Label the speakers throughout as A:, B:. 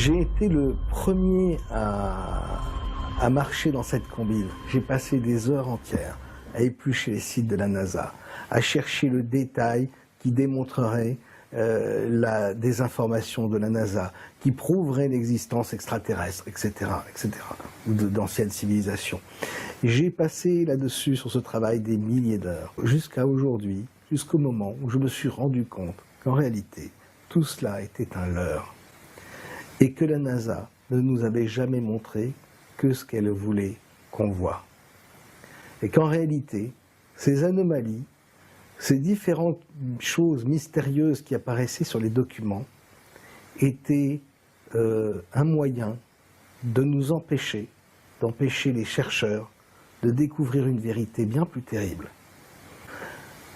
A: J'ai été le premier à marcher dans cette combine. J'ai passé des heures entières à éplucher les sites de la NASA, à chercher le détail qui démontrerait la désinformation de la NASA, qui prouverait l'existence extraterrestre, etc., etc., ou d'anciennes civilisations. J'ai passé là-dessus, sur ce travail, des milliers d'heures, jusqu'à aujourd'hui, jusqu'au moment où je me suis rendu compte qu'en réalité, tout cela était un leurre, et que la NASA ne nous avait jamais montré que ce qu'elle voulait qu'on voie. Et qu'en réalité, ces anomalies, ces différentes choses mystérieuses qui apparaissaient sur les documents étaient un moyen de nous empêcher, d'empêcher les chercheurs de découvrir une vérité bien plus terrible,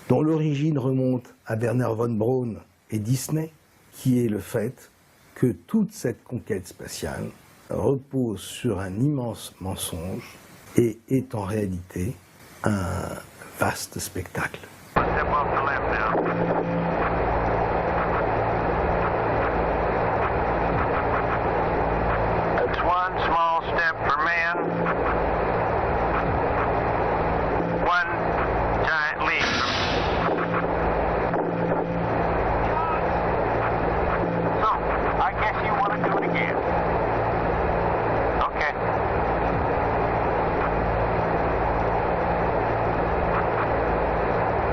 A: dont l'origine remonte à Werner von Braun et Disney, qui est le fait que toute cette conquête spatiale repose sur un immense mensonge et est en réalité un vaste spectacle.
B: That's one small step for man, one giant leap. So, I guess you want to do it again. Okay.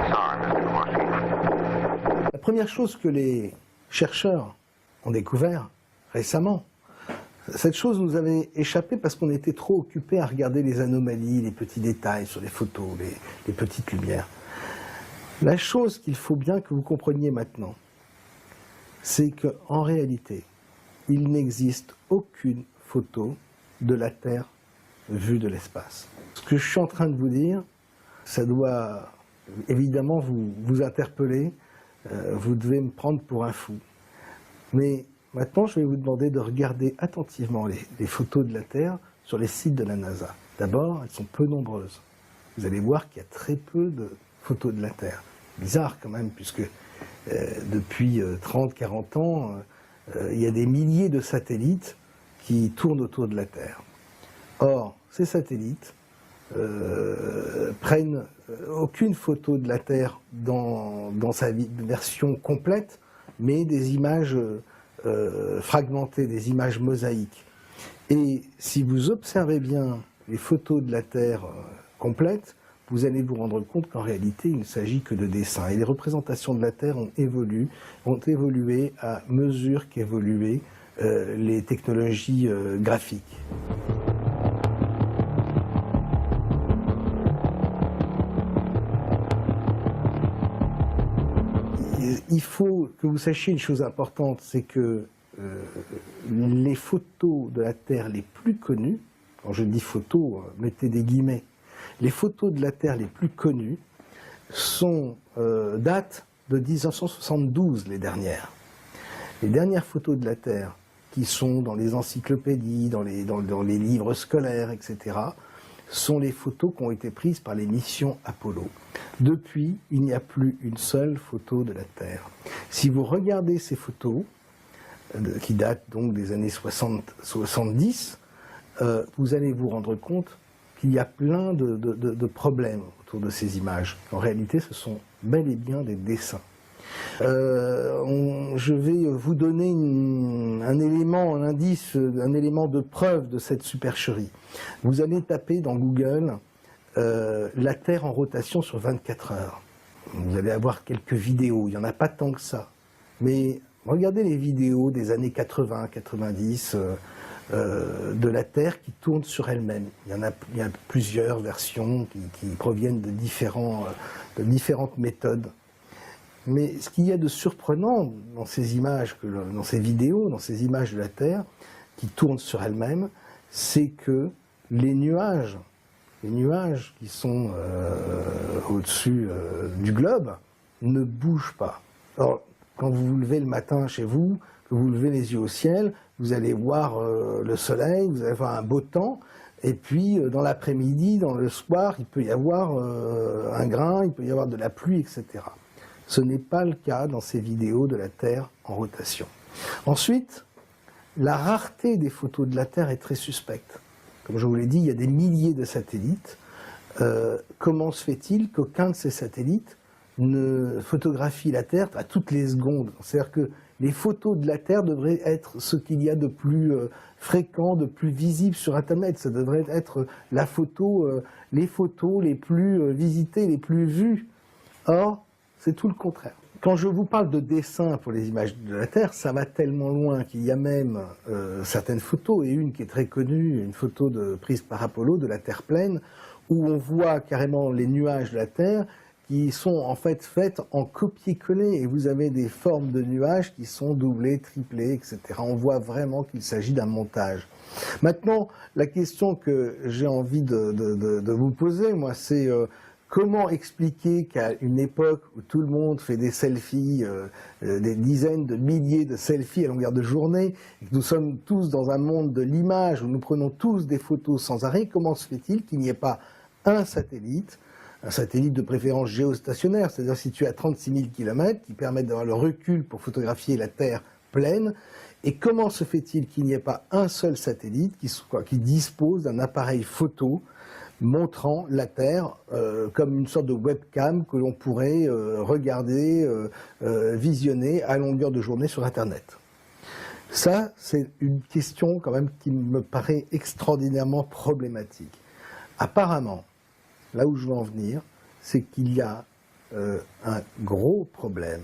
B: Sorry, Mr. Corsi.
A: La première chose que les chercheurs ont découvert récemment, cette chose nous avait échappé parce qu'on était trop occupés à regarder les anomalies, les petits détails sur les photos, les petites lumières. La chose qu'il faut bien que vous compreniez maintenant, c'est qu'en réalité, il n'existe aucune photo de la Terre vue de l'espace. Ce que je suis en train de vous dire, ça doit évidemment vous interpeller, vous devez me prendre pour un fou. Mais maintenant, je vais vous demander de regarder attentivement les photos de la Terre sur les sites de la NASA. D'abord, elles sont peu nombreuses. Vous allez voir qu'il y a très peu de photos de la Terre. Bizarre quand même, puisque depuis 30-40 ans, il y a des milliers de satellites qui tournent autour de la Terre. Or, ces satellites prennent aucune photo de la Terre dans sa version complète, mais des images fragmentées, des images mosaïques. Et si vous observez bien les photos de la Terre complètes, vous allez vous rendre compte qu'en réalité, il ne s'agit que de dessins. Et les représentations de la Terre ont évolué à mesure qu'évoluaient les technologies graphiques. Il faut que vous sachiez une chose importante, c'est que les photos de la Terre les plus connues, quand je dis photos, mettez des guillemets, les photos de la Terre les plus connues datent de 1972, les dernières. Les dernières photos de la Terre qui sont dans les encyclopédies, dans les livres scolaires, etc., sont les photos qui ont été prises par les missions Apollo. Depuis, il n'y a plus une seule photo de la Terre. Si vous regardez ces photos, qui datent donc des années 70, vous allez vous rendre compte qu'il y a plein de problèmes autour de ces images. En réalité, ce sont bel et bien des dessins. Je vais vous donner un élément, un indice, un élément de preuve de cette supercherie. Vous allez taper dans Google la Terre en rotation sur 24 heures. Vous allez avoir quelques vidéos, il n'y en a pas tant que ça. Mais regardez les vidéos des années 80-90 de la Terre qui tourne sur elle-même. Il y a plusieurs versions qui proviennent de différentes méthodes. Mais ce qu'il y a de surprenant dans ces images, dans ces vidéos, dans ces images de la Terre qui tournent sur elles-mêmes, c'est que les nuages qui sont au-dessus du globe ne bougent pas. Alors, quand vous vous levez le matin chez vous, que vous levez les yeux au ciel, vous allez voir le soleil, vous allez voir un beau temps, et puis dans l'après-midi, dans le soir, il peut y avoir un grain, il peut y avoir de la pluie, etc. Ce n'est pas le cas dans ces vidéos de la Terre en rotation. Ensuite, la rareté des photos de la Terre est très suspecte. Comme je vous l'ai dit, il y a des milliers de satellites. Comment se fait-il qu'aucun de ces satellites ne photographie la Terre à toutes les secondes? C'est-à-dire que les photos de la Terre devraient être ce qu'il y a de plus fréquent, de plus visible sur Internet. Ça devrait être les photos les plus visitées, les plus vues. Or, c'est tout le contraire. Quand je vous parle de dessin pour les images de la Terre, ça va tellement loin qu'il y a même certaines photos, et une qui est très connue, une photo prise par Apollo de la Terre pleine, où on voit carrément les nuages de la Terre qui sont en fait faites en copier-coller, et vous avez des formes de nuages qui sont doublées, triplées, etc. On voit vraiment qu'il s'agit d'un montage. Maintenant, la question que j'ai envie de vous poser, moi, c'est comment expliquer qu'à une époque où tout le monde fait des selfies, des dizaines de milliers de selfies à longueur de journée, et que nous sommes tous dans un monde de l'image où nous prenons tous des photos sans arrêt, comment se fait-il qu'il n'y ait pas un satellite de préférence géostationnaire, c'est-à-dire situé à 36 000 km, qui permettent d'avoir le recul pour photographier la Terre pleine? Et comment se fait-il qu'il n'y ait pas un seul satellite qui dispose d'un appareil photo montrant la Terre comme une sorte de webcam que l'on pourrait regarder, visionner à longueur de journée sur Internet? Ça, c'est une question quand même qui me paraît extraordinairement problématique. Apparemment, là où je veux en venir, c'est qu'il y a un gros problème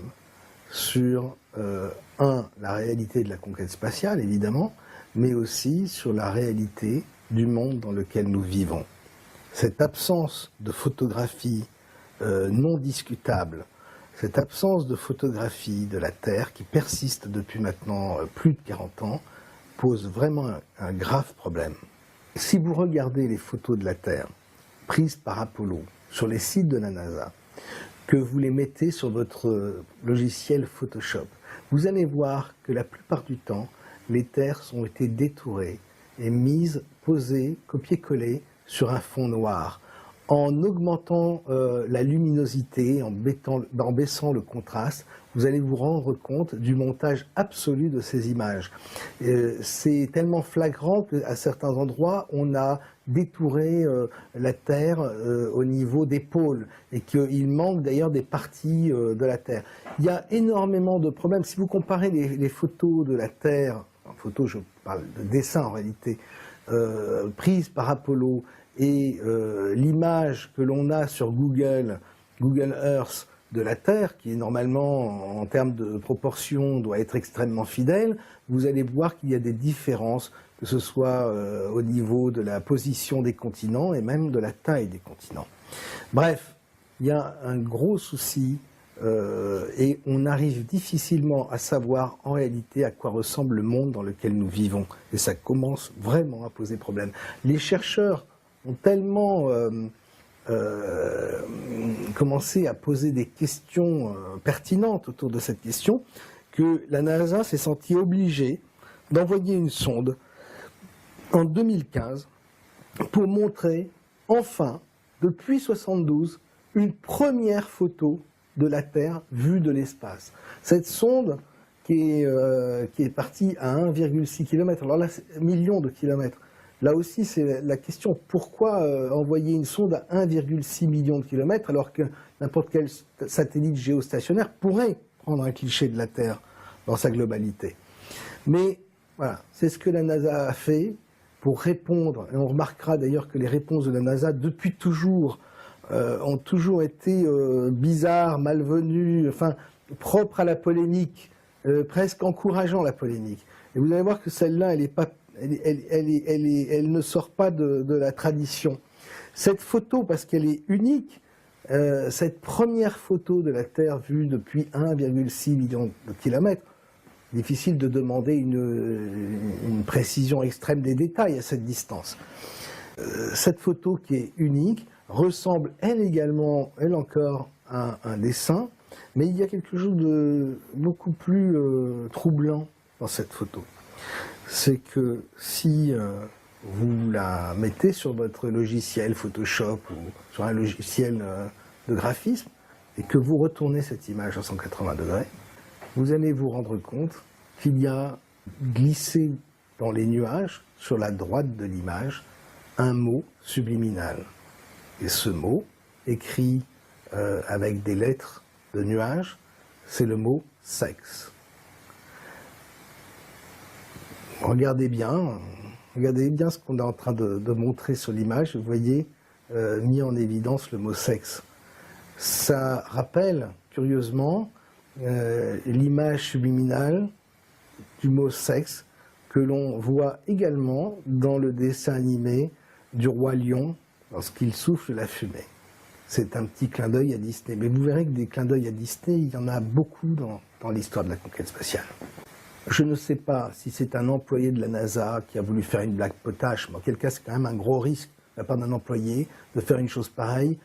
A: sur, la réalité de la conquête spatiale, évidemment, mais aussi sur la réalité du monde dans lequel nous vivons. Cette absence de photographie non discutable, cette absence de photographie de la Terre qui persiste depuis maintenant plus de 40 ans, pose vraiment un grave problème. Si vous regardez les photos de la Terre prises par Apollo sur les sites de la NASA, que vous les mettez sur votre logiciel Photoshop, vous allez voir que la plupart du temps, les terres ont été détourées et mises, posées, copiées-collées sur un fond noir. En augmentant la luminosité, en baissant le contraste, vous allez vous rendre compte du montage absolu de ces images. C'est tellement flagrant qu'à certains endroits, on a détouré la Terre au niveau des pôles, et qu'il manque d'ailleurs des parties de la Terre. Il y a énormément de problèmes. Si vous comparez les photos de la Terre, en photo je parle de dessin en réalité, prises par Apollo, et l'image que l'on a sur Google Earth de la Terre, qui est normalement, en termes de proportion, doit être extrêmement fidèle, vous allez voir qu'il y a des différences, que ce soit au niveau de la position des continents et même de la taille des continents. Bref, il y a un gros souci et on arrive difficilement à savoir en réalité à quoi ressemble le monde dans lequel nous vivons. Et ça commence vraiment à poser problème. Les chercheurs ont tellement commencé à poser des questions pertinentes autour de cette question que la NASA s'est sentie obligée d'envoyer une sonde en 2015 pour montrer enfin, depuis 1972, une première photo de la Terre vue de l'espace. Cette sonde qui est partie à 1,6 km, alors là, millions de kilomètres. Là aussi, c'est la question, pourquoi envoyer une sonde à 1,6 million de kilomètres alors que n'importe quel satellite géostationnaire pourrait prendre un cliché de la Terre dans sa globalité. Mais voilà, c'est ce que la NASA a fait pour répondre, et on remarquera d'ailleurs que les réponses de la NASA depuis toujours ont toujours été bizarres, malvenues, enfin propres à la polémique, presque encourageant la polémique. Et vous allez voir que celle-là, elle ne sort pas de la tradition. Cette photo, parce qu'elle est unique, cette première photo de la Terre vue depuis 1,6 million de kilomètres, difficile de demander une précision extrême des détails à cette distance. Cette photo qui est unique ressemble, elle également, elle encore, à un dessin, mais il y a quelque chose de beaucoup plus troublant dans cette photo. C'est que si vous la mettez sur votre logiciel Photoshop ou sur un logiciel de graphisme et que vous retournez cette image à 180 degrés, vous allez vous rendre compte qu'il y a glisser dans les nuages, sur la droite de l'image, un mot subliminal. Et ce mot, écrit avec des lettres de nuages, c'est le mot sexe. Regardez bien ce qu'on est en train de montrer sur l'image. Vous voyez mis en évidence le mot sexe. Ça rappelle, curieusement, l'image subliminale du mot sexe que l'on voit également dans le dessin animé du Roi Lion lorsqu'il souffle la fumée. C'est un petit clin d'œil à Disney. Mais vous verrez que des clins d'œil à Disney, il y en a beaucoup dans l'histoire de la conquête spatiale. Je ne sais pas si c'est un employé de la NASA qui a voulu faire une blague potache, mais en quel cas c'est quand même un gros risque de la part d'un employé de faire une chose pareille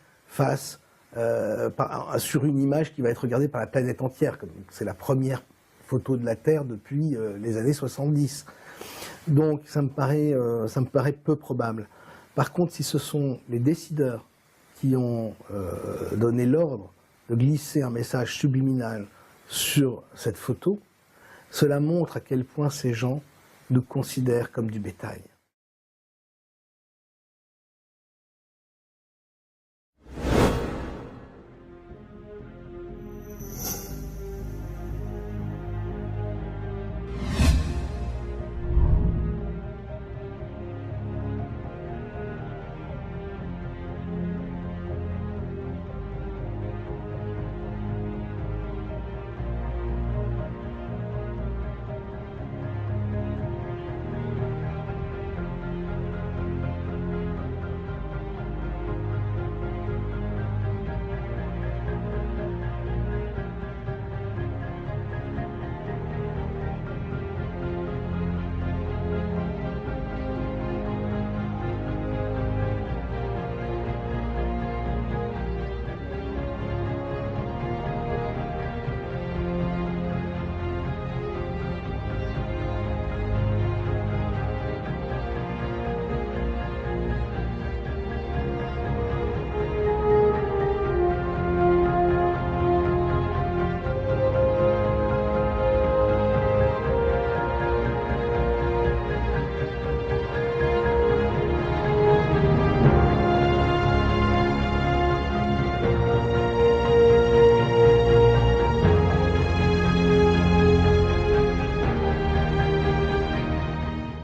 A: sur une image qui va être regardée par la planète entière. C'est la première photo de la Terre depuis les années 70. Donc ça me paraît peu probable. Par contre, si ce sont les décideurs qui ont donné l'ordre de glisser un message subliminal sur cette photo, cela montre à quel point ces gens nous considèrent comme du bétail.